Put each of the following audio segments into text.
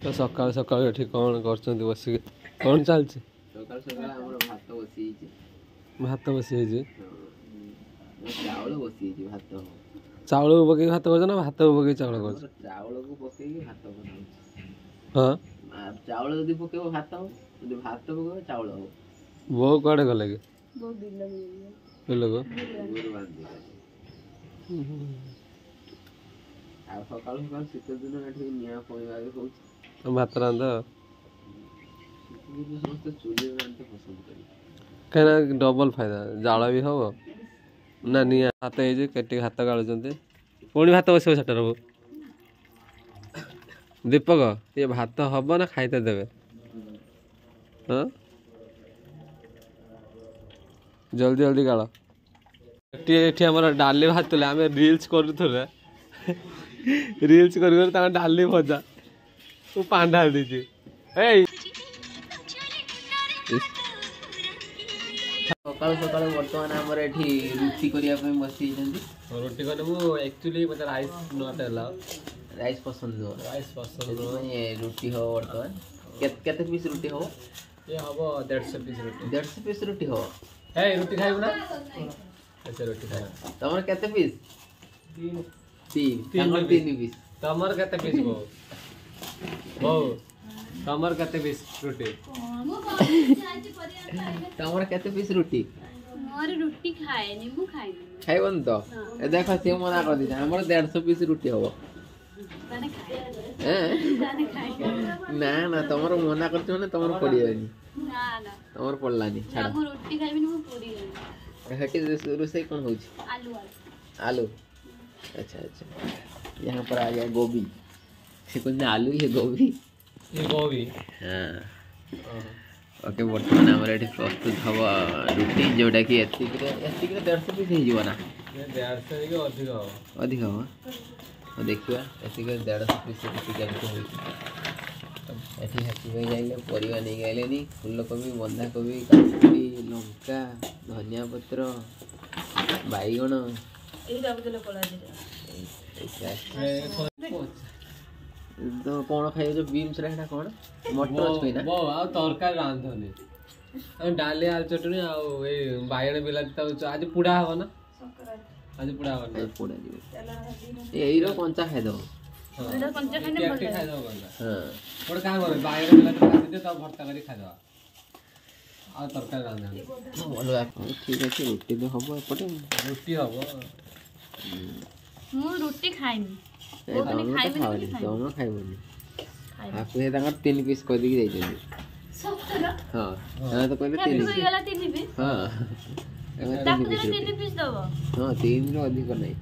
तो सकाल सकाल ये कौन कर बस कौन चलती भात बसी चाउल पकई भात कर भात पकई चाउल कर हाँ चाउल जदि पकेब भात हो जदि भात पकेब चाउल हो बो कड़े गले कि लोग सकाल सकाल शीत दिन निआ पड़े हो भात रांध समस्त चूल्हे रांधते पसंद कर कहीं डबल फायदा जाल भी हम ना निआ हाथ होती हाथ गालुंट पुणी भात बस सेटा रो दीपक ये भात हम ना खाईते देवे हाँ जल्दी जल्दी गाल ये आम डाली भात आम रिल्स करूँ रिल्स कर डाली भजा तू पान ढाल दीजिए सकाल सकाल बर्तमान आमर एठी रुटी करिया पे बसी रोटी कर एक्चुअली मतलब राइस नॉट अलाउ राइस पसंद हो ये रुटी हो बर्तमान केते पीस रुटी हो ये हबो 150 पीस रुटी 150 पीस रुटी हो ए रुटी खाइबो ना अच्छा रुटी खाइबो तमर केते पीस 3 पीस तमर केते पीस बो तमर केते पीस रुटी तमर केते पीस रुटी मोर रुटी खाए नि मु खाइबो खाइबन तो ए देखो से मना कर दी हमर 150 पीस रुटी हो ताने खाए ना ना तमर मना करछ माने तमर पड़ियानी ना ना तमर पड़लानी छाड़ मु रोटी खाइबि नि मु पूरी हेटी रोसई कोन होछ आलू आलू अच्छा अच्छा यहाँ पर आ गया गोभी से कुछ आलू ये गोभी हाँ ओके बर्तमान आम ये प्रस्तुत हम रुटी जोटा कि 150 पीस हो 150 अधिक हम देखा 150 पीस रुटी केमती हो जाइए परिवा नहीं गए फूलकोबी बंधाकोबी काकुड़ी लंका धनिया पत्र बैगण तो कौन खाइयो जो बीम्स रहना कौन मटर अछि ना बो आ तरकारी रांधनी डाले आल चटनी आ ए बायण बिलाती आज पुड़ा हो ना आज पुड़ा हो ना पोड़ा दिबे एई रो कंचा खाइ दो एटा पंचा खाने खाइ बोल दो बंदा हां और का करे बायण बिलाती खाइ दे तब भर्ता करी खाइ दो आ तरकारी रांधनी बोलो ठीक है रुटी तो हबो एपटे रुटी हबो मु रोटी खाइनी दोनों खाइबनी आपको ये 3 पीस कर दी जाइछन हां हां तो कहले 3 हो गला 3 पीस हां ताकू 3 पीस दबो हां 3 रो अधिक नहीं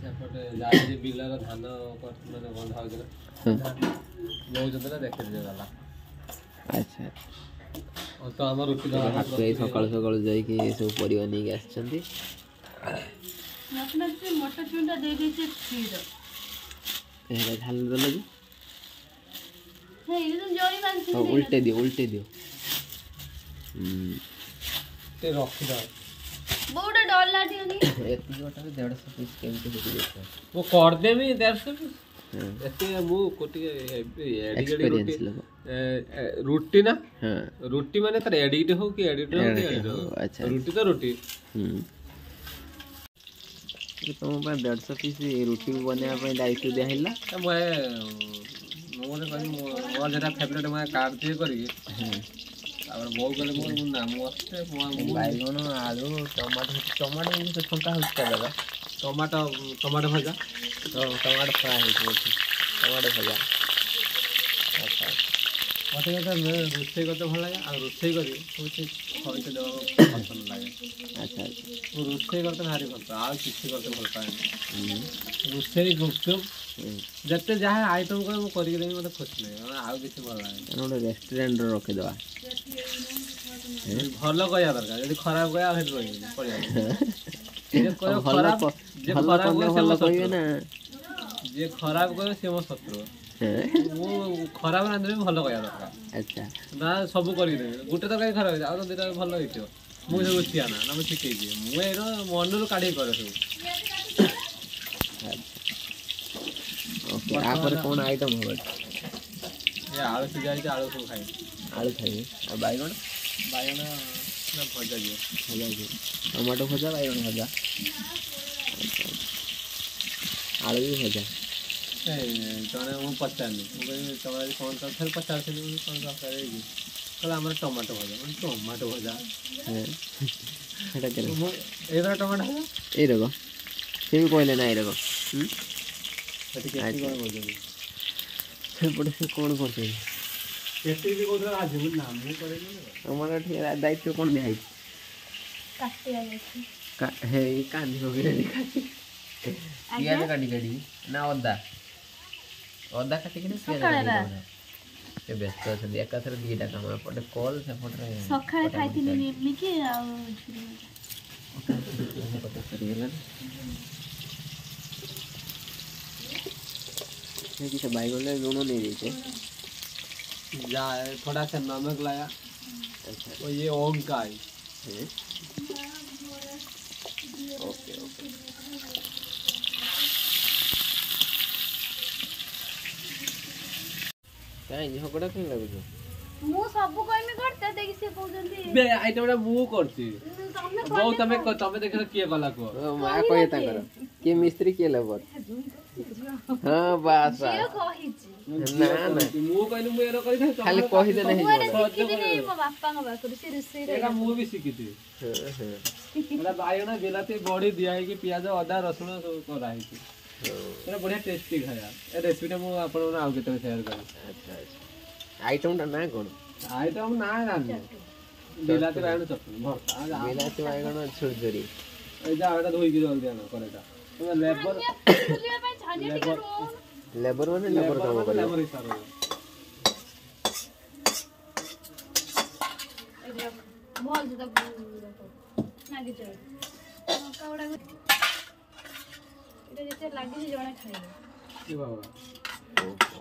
सेपटे जाई बिलर धान माने बंधा हो गला बहुत जतरा देखे दे गला अच्छा और तो हमर रुटी दवा हाथ पे सकाळ सकाळ जाई कि सब परिवा नहीं आछंती मतलब से मटर चुंडा दे दे से खीर एरा ढाल दलो जी हे ये तो जोरी मानसी उल्टे दियो ते रखी दा बोडा डॉल लाठी होनी एती गोटा 150 पीस केमते हो देखो वो कर दे मी 150 पीस एते मु कोटी एडिगेडी रोटी ना हां रोटी माने तर एडिगेडी हो कि एडिगेडी हो अच्छा रोटी तो रोटी तुम 150 पीस रुटी बना दायित्व दिहला मोर जेटा फेवरेट मैं काट दिए करी बहु गले मोर नाम आसते बैगण आलू टमाटो तो छंका होता दादा टमाटो भजा टमाटो फ्राई टमाटो भजा अच्छा मत रोसे करते भल लगे आ रोसे करी खरीदे देवा पसंद लगे अच्छा रोसे करते भारी भल पाए आ किसी करते भल पाए रोसे गुपचुप जते जहाँ आइटम कर मत खुशी लगे आउ किसी भल लगे गोटे रेस्टोरेंट रखे दवा भल कहया दरकार यदि खराब कहया हेट रही जे खराब कहे से मो शत्रु मु खराब रांधि भल कहया दरकार अच्छा ना सब कर गोटे तो कहीं खराब आ दुटा भल हो मुझे सब छियाना ना मुझे शिखी मुझे मन काढ़ी करे सब ओके आप कौन आइटम हो ये आलू सिझा है आलू सब खाई आलू खाइए और बैगन बायना ना भजा दियो भजा जी टमाटो भजा बैगन भजा आलू भी भजा ए तने मु पचारनी मु कहि तमारी फोन कर फिर पचार से कोन का करेगी कल हमर टमाटो भजा है এটা কেন मु एबरा टमाटो है এই রকম সে भी কইলে না এই রকম সেটি কেটি কোন बोलबी সেপটে সে কোন করতে केटी भी कोदरा आज मु नाम मु करेगी আমার ঠিক দায়িত্ব কোন দেই काटते आले হে কান্দি হবে কাটি পিয়াজ কাটি কাটি না অদা অদা কাটি কিনে পিয়াজ কাটি ସେ ବ୍ୟସ୍ତ ଅଛନ୍ତି ଏକାଥରେ ଦୁଇଟା କାମ ଏପଟେ କଲ୍ ସେପଟରେ ସକାଳେ ଖାଇଥିଲି ନିମିକି ଆଉ ଝୁରି ସେ ବାଇଗଣରେ ଲୁଣ ନେଇଯାଇଛେ जा थोड़ा सा नमक लाया अच्छा और ये ओम का है ओके ओके କାଇଁ ଝଗଡ଼ା କାଇଁ ଲାଗୁଛ ମୁଁ ସବୁ କହିମି କରତେ ଦେଖି ସେ କହୁଛନ୍ତି बे आइटमटा मु करती ତମେ बहु तमे देखिल किए गला को ମା କହିବେ ତାଙ୍କର କିଏ ମିସ୍ତ୍ରୀ କିଏ ଲେବର ହଁ ବାସ୍ କିଏ ବାସ୍ କହିଛି ନା ନା मु कहलु मु एरो करि ଖାଲି କହିଦେଲେ ମୁଁ ହେଇଯିବ ଏଟା ଶିଖିଥିଲି ମୋ ବାପାଙ୍କ ପାଖରୁ ସେ ରୋଷେଇରେ एका मु भी सिखिती एला बायना बिलाती बड़ी दिया है कि प्याज अदा रसुण सब करा है कि एला बढ़िया टेस्टी खाया ए रेसिपीटा मु आपन आउ केते शेयर कर ଆଚ୍ଛା ଆଚ୍ଛା ଆଇଟମଟା ନା କ'ଣ आइटम ना जानी बिलाती बायना चटनी भरता ବିଲାତି ବାଇଗଣ ଛୁରଛୁରି ए जा एटा धोई के जल्दी आना करेटा तुम लेबर ବୁଲିବା ପାଇଁ ଛାନିଆ ଟିକେ ରୁହ ଲେବର ମାନେ ଲେବର କାମ କରିବ लेबर हिसाब है ଭଲ ସେ ତାକୁ ନାଗି ଚଳ କାଉଡା ଏଟା ଯେତେ ଲାଗିଛି ଜଣେ ଖାଇବ ये बाबा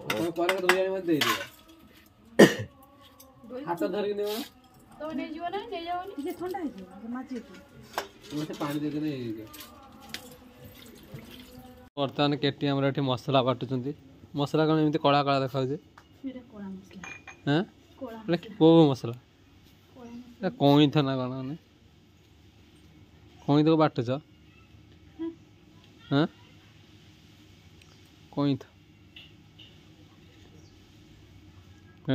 तुम करे के धोई मत दे दियो हाथ धरि ने ତ ନେଇଯିବ ନା ନେଇଯାବନି ସେ ଥଣ୍ଡା ହେଇଯିବ ମାଛି मुझे पानी दे के नहीं बर्तमान केटी हमर एठी मसला बाटुचंती मसला कोन एमती कळा कळा देखाउ जे ଏଟା କଳା ମସଲା हैं କଳା ले को मसला ए कोई थ ना कोन ने कोई तो बाटुच हैं कोई थ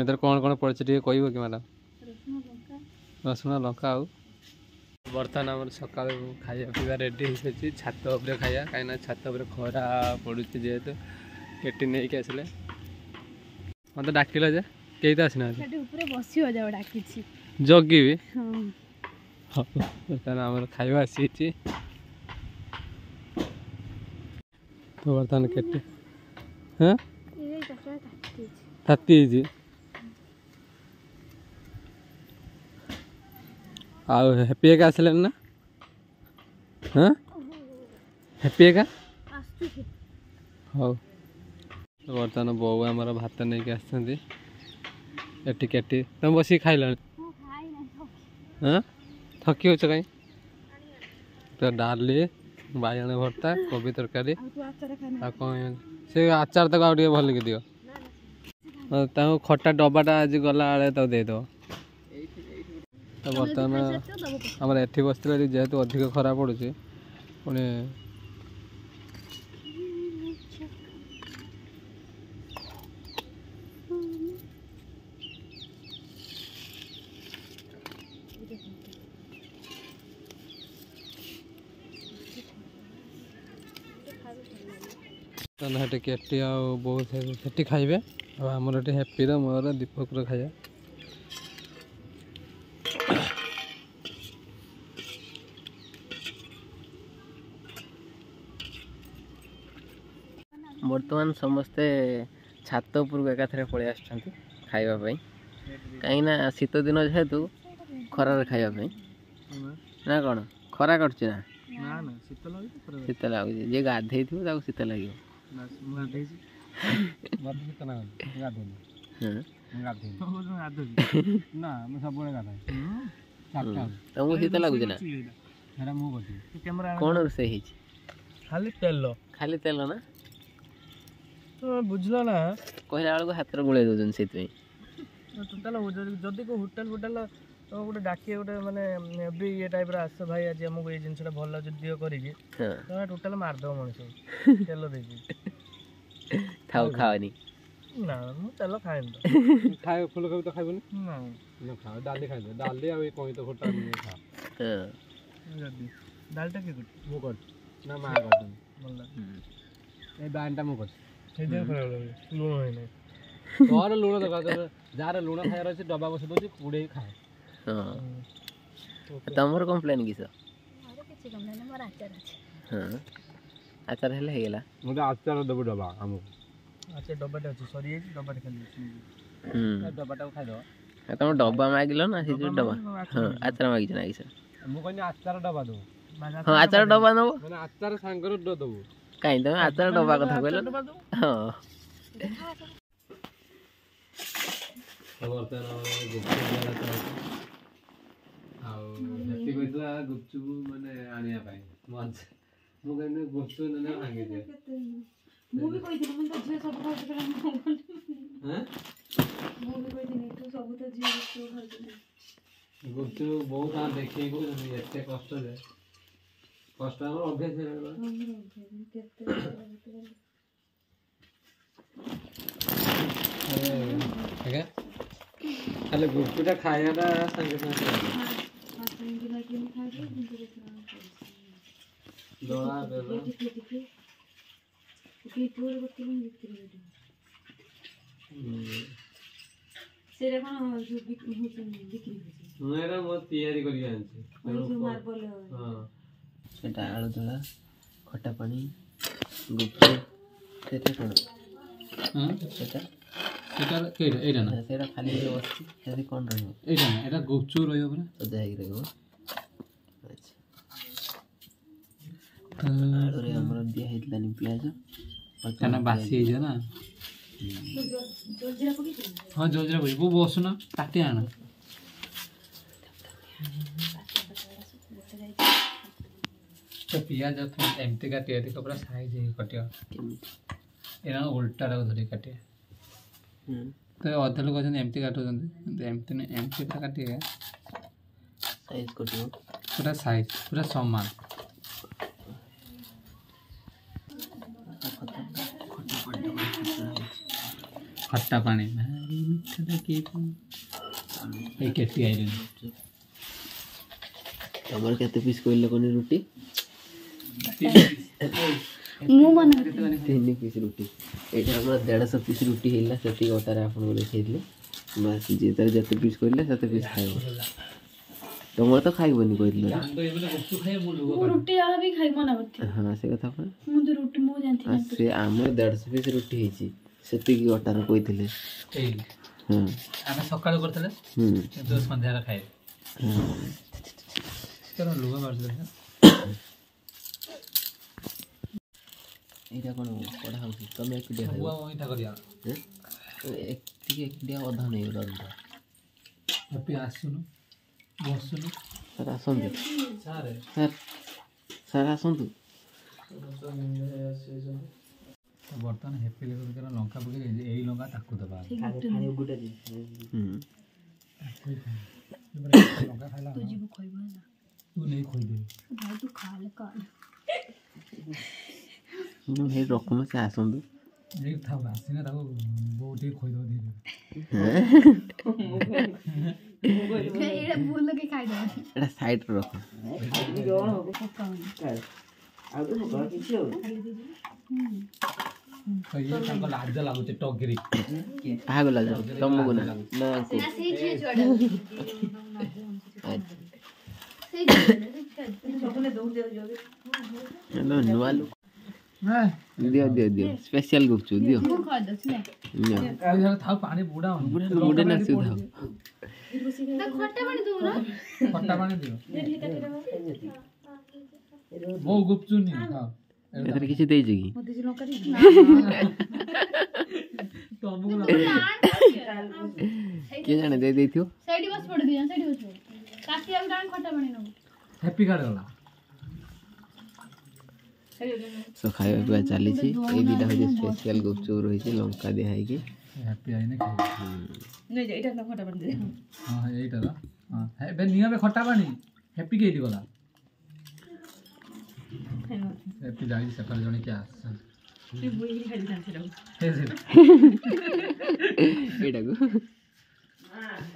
इधर कौन कौन पड़छ टिके कहबो कि मैडम ରସୁଣ ଲଙ୍କା रसुण लंका आउ बर्तमान आम सका खाया पीवा रेडी हो छात उपर खाया कहीं छात उपर खरा पड़ू जेहेतु केटी नहीं कि आसले मत डाकिल जे कई तो आसना ସେଠି ଉପରେ ବସିବ ଯାଉ ଡାକିଛି जगी भी ହଁ बर्तमान आम खाଇବା आसी तो बर्तमान केटी हाँ ଏଇ ତରକାରୀ ତାତିଛି ताती आउ हैप्पी एका आसले ना हाँ हैप्पी एका ଆସୁଛି ହଉ ବର୍ତ୍ତମାନ ବୋଉ ଆମର ଭାତ ନେଇକି ଆସିଛନ୍ତି ଏଠି କେଟି ତମେ ବସିକି ଖାଇଲଣି ମୁଁ ଖାଇ ନାହିଁ ହଁ ଥକି ହେଉଛ କାହିଁ ତ ଡାଲି ବାଇଗଣ ଭର୍ତ୍ତା କୋବି ତରକାରୀ ଆଉ ତୁ ଆଚାର ଖାନା ଆଉ କ'ଣ ସେ ଆଚାର ତାକୁ ଆଉ ଟିକେ ଭଲକି ଦିଅ ତାଙ୍କୁ ଖଟା ଡବାଟା ଆଜି ଗଲା ବେଳେ ତାକୁ ଦେଇଦେବ ତ ବର୍ତ୍ତମାନ ଆମର ଏଠି ବସିଥିଲେ ଯେହେତୁ ଅଧିକ ଖରା ପଡ଼ୁଛି ପୁଣି ସେଠି କେଟି ଆଉ ବହୁତ ସେଠି ଖାଇବେ ଆଉ ଆମର ଏଠି ହ୍ୟାପିର ମୋର ଦୀପକର ଖାଇବା ବର୍ତ୍ତମାନ ସମସ୍ତେ ଛାତ ଉପରକୁ ଏକାଥରେ ପଳେଇ ଆସୁଛନ୍ତି ଖାଇବା ପାଇଁ କାହିଁକିନା ଶୀତ ଦିନ ଯେହେତୁ ଖରାରେ ଖାଇବା ପାଇଁ ନା କ'ଣ ଖରା କାଟୁଛି ନା ଶୀତ ଲାଗୁଛି ଯିଏ ଗାଧେଇଥିବ ତାକୁ ଶୀତ ଲାଗିବ ତମକୁ ଶୀତ ଲାଗୁଛି ନା କ'ଣ ରୋଷେଇ ହେଇଛି ଖାଲି ତେଲ ଖାଲି ତେଲ ନା ବୁଝିଲ ନା କହିଲା ବେଳକୁ ହାତରେ ଗୋଳେଇ ଦେଉଛନ୍ତି ସେଇଥିପାଇଁ। ଟୋଟାଲ ଯଦି କୋଉ ହୋଟେଲ ଗୋଟେ ଡାକିଏ ଗୋଟେ ମାନେ ବି ଇଏ ଟାଇପ୍ର ଆସ ଭାଇ ଆଜି ଆମକୁ ଏଇ ଜିନିଷଟା ଭଲ ଲାଗୁଛି ଦିଅ କରିକି ତମେ ଟୋଟାଲ ମାରିଦେବ ମଣିଷ ତେଲ ଦେଇକି। ଥାଉ ଖାଅନି। ନା ମୁଁ ତେଲ ଖାଏନି ତ। ଖାଏ ଫୁଲକୋବି ତ ଖାଇବନି? ନା ଖାଅ ଡାଲି ଖାଇଦିଅ ଡାଲି ଆଉ ଏଇ କଇଁତ ଖଟା ଖାଅ। ଯଦି ଡାଲିଟା କିଏ କରୁଛି? ମୁଁ କରୁଛି ନା ମା କରୁଛନ୍ତି ଭଲ ଏଇ ବାଇନଟା ମୁଁ କରୁଛି ସେଇଥିପାଇଁ ଖରାପ ଲାଗୁଛି ଲୁଣ ହେଇନାହିଁ। ତୋର ଲୁଣ ଦରକାର ଯାହାର ଲୁଣ ଖାଇବାର ଅଛି ଡବା ବସେଇ ଦେଉଛି ପୁଡ଼େଇ ଖାଏ। ତମର କମ୍ପ୍ଲେନ୍ କିସ? କିଛି କମ୍ପ୍ଲେନ୍ ମୋର ଆଚାର ଅଛି। ହଁ ଆଚାର ହେଲେ ହେଇଗଲା। ମୋତେ ଆଚାର ଦେବୁ ଡବା ଆମକୁ। ଆଚାର ଡବାଟେ ଅଛି ସରିଯାଇଛି ଡବାଟେ ଖାଲି ଡବାଟାକୁ ଖାଇଦେବ। ତମ ଡବା ମାଗିଲ ନା ସେ ଯୋଉ ଡବା ହଁ ଆଚାର ମାଗିଛ ନା କିସ? ମୁଁ କହିନି ଆଚାର ଡବା ଦେବୁ। ହଁ ଆଚାର ଡବା ନେବ ମାନେ ଆଚାର ସାଙ୍ଗରେ ଦେବୁ। କାହିଁ ତମେ ଆଚାର ଡବା କଥା କହିଲ? ହଁ ଆଉ ହେପି କହିଥିଲା ଗୁପଚୁପ ମାନେ ଆଣିବା ପାଇଁ ମଜା ମୁଁ କହିଲି ଗୁପଚୁପ ନେଲେ ଭାଙ୍ଗିଯିବ। ମୁଁ ବି କହିଥିଲି ମୁଁ ତ ଝିଅ ସବୁ ଖାଉଛି ମୁଁ ବି କହିଥିଲି ତୁ ସବୁ ତ ଝିଅ ଗୁପଚୁପ ଖାଉଛନ୍ତି। ଗୁପଚୁପ ବହୁତ ଦେଖିକି କହୁଛନ୍ତି ଏତେ କଷ୍ଟ ଯେ କଷ୍ଟ ଆମର ଅଭ୍ୟାସ ଆଜ୍ଞା ଖାଲି ଗୁପଚୁପଟା ଖାଇବାଟା ସାଙ୍ଗେ ସାଙ୍ଗେ ଦଳା ବେଲା ସେଇଟା କଣ ବିକ୍ରି ହଉଛି? ମୁଁ ଏଇଟା ମୋ ତିଆରି କରିକି ଆଣିଛି। ସେଟା ଆଳୁ ଦଳା ଖଟା ପାଣି ଗୁପଚୁପ ସେଟା କଣ? ସେଟା ଏଇଟା ନା ସେଇଟା ଖାଲି ବସିଛି ସେଠି କ'ଣ ରହିବ? ଏଇଟା ଗୁପଚୁପ ରହିବ ପୁରା ସଜା ହେଇକି ରହିବ। ଆଚ୍ଛା ଆଳୁରେ ଆମର ଦିଆ ହେଇଥିଲାନି ପିଆଜ କାହିଁକିନା ବାସି ହେଇଯିବ ନା। ହଁ ଜଲଜିରା ପକେଇ ବୋଉ ବସୁନ କାଟି ଆଣ। ପିଆଜ ଏମିତି କାଟିବା ଦେଖ ପୁରା ସାଇଜ ହେଇକି କାଟିବ। ଏଇଟା ଓଲଟାଟାକୁ ଧରିକି କାଟିବା। ତ ଅଧା ଲୋକ ଅଛନ୍ତି ଏମିତି କାଟୁଛନ୍ତି କିନ୍ତୁ ଏମିତି ନାହିଁ ଏମିତି ପୁରା କାଟିବା ସାଇଜ କଟିବ ପୁରା ସାଇଜ ପୁରା ସମାନ। ଖଟା ପାଣି ଭାରି ମିଠାଟା କିଏ ଏଇ କେଟି ଆଇଲେଣି। ତମର କେତେ ପିସ୍ କହିଲେ କନି ରୁଟି? ମୁଁ ମନେ 3 ପିସ୍ ରୁଟି। ଏଇଟା ଆମର 150 ପିସ୍ ରୁଟି ହେଇଲା ସେତିକି ଅଟାରେ ଆପଣଙ୍କୁ ଦେଖେଇଥିଲେ। ବାସ୍ ଯିଏ ତାର ଯେତେ ପିସ୍ କହିଲେ ସେତେ ପିସ୍ ଖାଇବ। ତମର ତ ଖାଇବନି କହିଥିଲେ। ରୁଟି ଯାହା ବି ଖାଇ ମନା କରିଥିଲି। ହଁ ସେ କଥା ପରା। ମୁଁ ତ ରୁଟି ମୁଁ ଜାଣିଥିଲି ସେ ଆମର 150 ପିସ୍ ରୁଟି ହେଇଛି ସେତିକି ଅଟାର କହିଥିଲେ। ହଁ ଆମେ ସକାଳୁ କରିଥିଲେ କିନ୍ତୁ ସନ୍ଧ୍ୟାରେ ଖାଇବେ। ଲୁଗା ମାରୁଥିଲେ ଏଇଟା କ'ଣ ପଢ଼ା ହେଉଛି? ତମେ ଏକୁଟିଆ ଖାଇବ? ଏକୁଟିଆ ଅଧା ନେଇଗଲ ଅଧା। ହେପି ଆସୁନୁ ବସୁନୁ ସାର୍ ଆସନ୍ତୁ ସାର୍ ଆସନ୍ତୁ। ବର୍ତ୍ତମାନ ହେପି ଲଙ୍କା ପକେଇ ଏଇ ଲଙ୍କା ତାକୁ ଦେବା ଲଙ୍କା ଖାଇଲା ତୁ ନେଇ ଖୋଇଦେବି ହେଇ ରକମ ସେ ଆସନ୍ତୁ। ଥାଉ ଆସିନା ତାକୁ ବୋଉ ଟିକେ ଖୋଇଦେବ ଧୀରେ ଏଇଟା ସାଇଡରେ ରଖ। ତାଙ୍କ ଲାଜ ଲାଗୁଛି ଟଗିରି କାହାକୁ ଲାଜ? ତମକୁ ନା ନୂଆ ଲୋକ ଦିଅ ଦିଅ ଦିଅ ସ୍ପେଶିଆଲ ଗୁପଚୁପ ଦିଅ। ଥାଉ ପାଣି ବୁଡ଼ା ବୁଡ଼ା ନାଚୁ ଥାଉ। ଖଟା ପାଣି ଦିଅ ବୋଉ ଗୁପଚୁପ ନିଅ ଖାଅ। ଏଥିରେ କିଛି ଦେଇଛି କି? କିଏ ଜାଣେ ଦେଇ ଦେଇଥିବ। ହେପି କାର୍ଡ ଗଲା सो खाଇବା ପିଇବା ଚାଲିଛି ଏଇ ଦୁଇଟା ହେଉଛି ସ୍ପେଶିଆଲ ଗୁପଚୁପ ରହିଛି ଲଙ୍କା ଦିଆ ହେଇକି ହ୍ୟାପି ଆଇନେ ଖାଇବ नहीं एटा ना खटा बन दे ହଁ ଏଇଟା ତ ହଁ ଏବେ ନିଅବେ ଖଟା ପାଣି ହ୍ୟାପି କେଇଠି ଗଲା ହ୍ୟାପି ଯାଇ ସେପାରେ ଜଣେ କିଏ ଆସିଛନ୍ତି ती बुई खाली जान छौ ଏଇଟାକୁ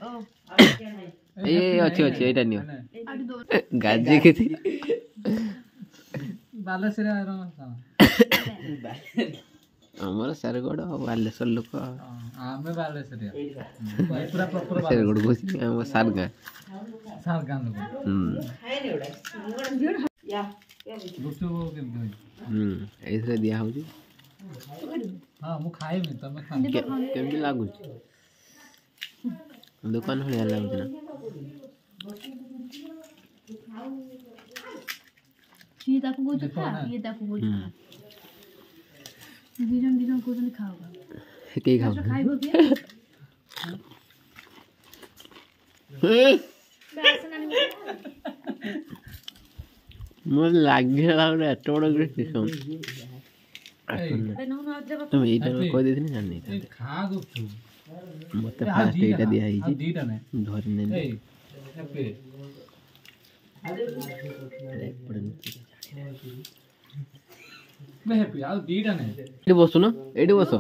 ओ ଏ ଅଛି ଅଛି ଏଇଟା ନିଅ आडू दो ଗାଜେଇକି ବାଲେଶ୍ୱର ଆମର ସାରଗଡ଼ ଆଉ ବାଲେଶ୍ୱର ଲୋକ ଆମେ ବାଲେଶ୍ୱରିଆ ପୁରା ପ୍ରପର ସାରଗଡ଼ କହୁଛି ଆମ ସାରଗାଁ ସାର ଗାଁ ଲୋକ या ଗୁପଚୁପ କେମିତି ହୋଇଛି ଏଇଥିରେ ଦିଆ ହେଉଛି ହଁ ମୁଁ ଖାଇବି ତମେ ଖାଅ କେମିତି ଲାଗୁଛି ଦୋକାନ ଭଳିଆ ଲାଗୁଛି ନା ये ताकू को खा ये ताकू को खा दिजन को खाओ କେହି ଖାଉ खाइबो के ମୋତେ ଲାଗିଲା ଗୋଟେ ଏତେ ବଡ଼ ଗୋଟେ ସିଷ୍ଟମ ତମେ ଏଇଟା କହିଦେଇଥିଲି ଜାଣିନି ଖା ଗୁପଚୁପ ମୋତେ ଫାଷ୍ଟ ଏଇଟା ଦିଆ ହେଇଛି ଦିଟା ନେ ଧରି ନେଲି ଏଇ ହ୍ୟାପି ବେ ହ୍ୟାପି ଆଉ ଦିଟା ନେ ଏଇଠି ବସୁନ ଏଇଠି ବସ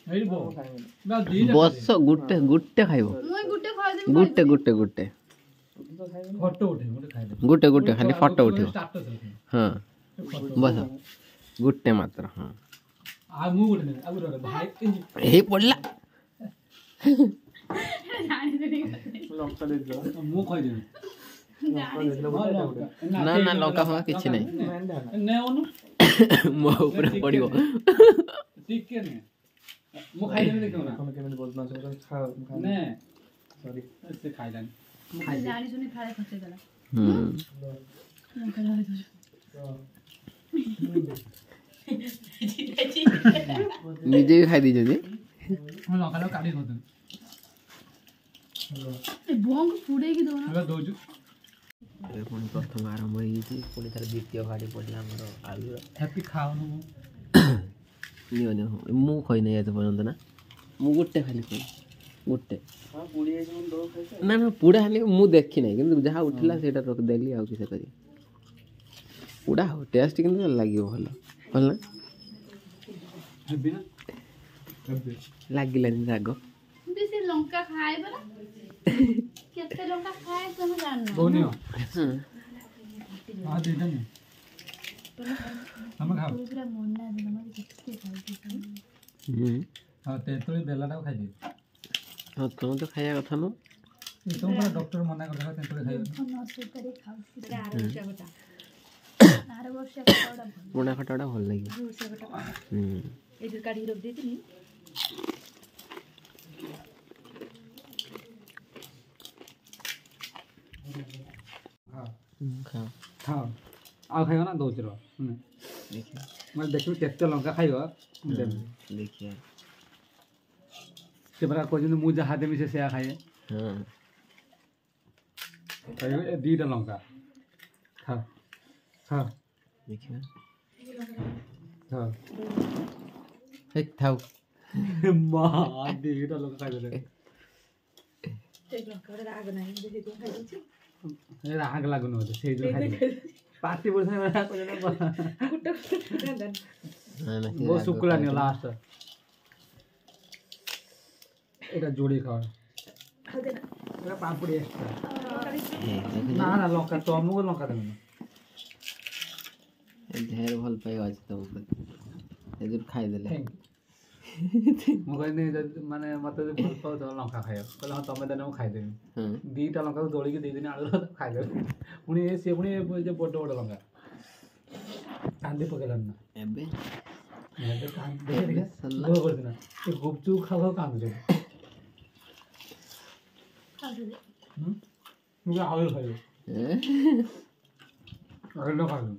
ଏଇଠି ବୋ ବା ଦିଟା ବସ ଗୋଟେ ଗୋଟେ ଖାଇବ मुई गुटे खा दे ଗୋଟେ ଗୋଟେ ଗୋଟେ ଫଟୋ ଉଠେଇ ଗୋଟେ ଖାଇଦେ ଗୋଟେ ଗୋଟେ ଖାଲି ଫଟୋ ଉଠିବ ଷ୍ଟାଟସ୍ ଉଠେଇ ହଁ ବସ ଗୋଟେ ମାତ୍ର ହଁ ଆଉ ମୁଁ ଗୋଟେ ନେବି ଆଉ ଗୋଟେ ଭାଇ ହେଇ ପଡ଼ିଲା ମୁଁ କହିଦେବି ନା ନା ଲଙ୍କା ଫଙ୍କା କିଛି ନାହିଁ ନେଉନୁ ମୋ ଉପରେ ପଡ଼ିବ ଟିକେ ନେ ମୁଁ ଖାଇଦେବି ଦେଖିବ ନା ନେ ସରି ସେ ଖାଇଲାନି जानी सुनी फाळे खसे गला ନିଜେ ବି ଖାଇ ଦେଇଛନ୍ତି ମୁଁ ଲଙ୍କା କାଢି ଖାଉଥିଲି ए बोंग फुडे की दोना ଏବେ ଦଉଛୁ ଏବେ ପୁଣି ପ୍ରଥମ ଆରମ୍ଭ ହେଇଯାଇଛି ପୁଣି ତାର ଦ୍ୱିତୀୟ ଭାଡ଼ି ପଡ଼ିଲା ଆମର ଆଳୁର ହ୍ୟାପି ଖାଉନୁ ମୁଁ ନିଅ ନିଅ ମୁଁ ଖାଇନି ଏତେ ପର୍ଯ୍ୟନ୍ତ ନା ମୁଁ ଗୋଟେ ଖାଲି ଖାଇ ଗୋଟେ ନା ନା ପୁଡ଼ା ହେଲେ ମୁଁ ଦେଖି ନାହିଁ କିନ୍ତୁ ଯାହା ଉଠିଲା ସେଇଟା ଦେଲି ଆଉ କିଛି କରି ପୁଡ଼ା ହଉ ଟେଷ୍ଟ କିନ୍ତୁ ଲାଗିବ ଭଲ ଭଲ ନା ହେବି ନା ହେବି ଲାଗିଲାନି ରାଗ बेसी लंका खाए बला केते लंका खाए तमे जाननो ବଉନି ହଁ ଦିଟା ନେ ତମେ ଖାଅ पूरा मन्ना दिन मारे केते खाइते ହଁ ତେନ୍ତୁଳି ବେଲାଟାକୁ ଖାଇଦିଏ ହଁ ତମେ ତ ଖାଇବା କଥା ନୁହଁ ତମ ପୁରା ଡକ୍ଟର ମନା କରିଦେଲା ତେନ୍ତୁଳି ଖାଇବନି न सुतरे खाउसी आर वर्ष कटा ପୁଣା ଖଟାଟା ଭଲ ଲାଗିବ ए जो काढी रोक देतिनी ଖାଅ ଖାଅ ଆଉ ଖାଇବ ନା ଦଉଛି ର ଦେଖିବା ମାନେ ଦେଖିବି କେତେ ଲଙ୍କା ଖାଇବ ମୁଁ ଦେବି ଦେଖିବା ସେ ପରା କହୁଛନ୍ତି ମୁଁ ଯାହା ଦେବି ସେ ସେୟା ଖାଇବେ ହଁ ଖାଇବେ ଏ ଦିଟା ଲଙ୍କା ଖାଅ ଖାଅ ଦେଖିବା ଖାଅ ହେ ଥାଉ ମା ଦିଟା ଲଙ୍କା ଖାଇଦେଲେ एक लंका राग नाही जे तू खाइछि ରାଗ ଲାଗୁନି ମୋତେ ସେଇ ଯୋଉ ଖାଇଦେଲେ ପାଟି ପଡ଼ିଥାଏ गुट्टा गंदन ନା ନା ବହୁତ ଶୁକୁଲା ନିଅ ଲାଷ୍ଟ ଏଇଟା ଯୋଡ଼ି ଖାଅ खाउ देना ଏଇଟା ପାମ୍ପୁଡ଼ି ଏକ୍ସଟ୍ରା ଦେଖିଲ ନା ନା ଲଙ୍କା ତମକୁ ଲଙ୍କା ଦେବି ନା ଢେର ଭଲ ପାଇବା ଅଛି ତମ ପ୍ରତି ଏଥିରୁ ଖାଇଦେଲେ ମୁଁ କହିଲି ଯଦି ମାନେ ମୋତେ ଯଦି ଭଲ ପାଉଥିବ ଲଙ୍କା ଖାଇବ କହିଲେ ହଁ ତମେ ଦେଲେ ମୁଁ ଖାଇଦେବି ହଁ ଦିଟା ଲଙ୍କାକୁ ଦୋଳିକି ଦେଇଦିନି ଆଳୁ ଖାଇଦେବି ପୁଣି ସିଏ ପୁଣି ଯେ ବଡ଼ ବଡ଼ ଲଙ୍କା କାନ୍ଦି ପକେଇଲାନି ନା ଏବେ ଏବେ କରିଛି ନା ସେ ଗୁପଚୁପ ଖାଉ ଖାଉ କାନ୍ଦୁଛି खाउ दे ମୁଁ ଆଳୁ ଖାଇବି ଆଳୁ ଖାଇବି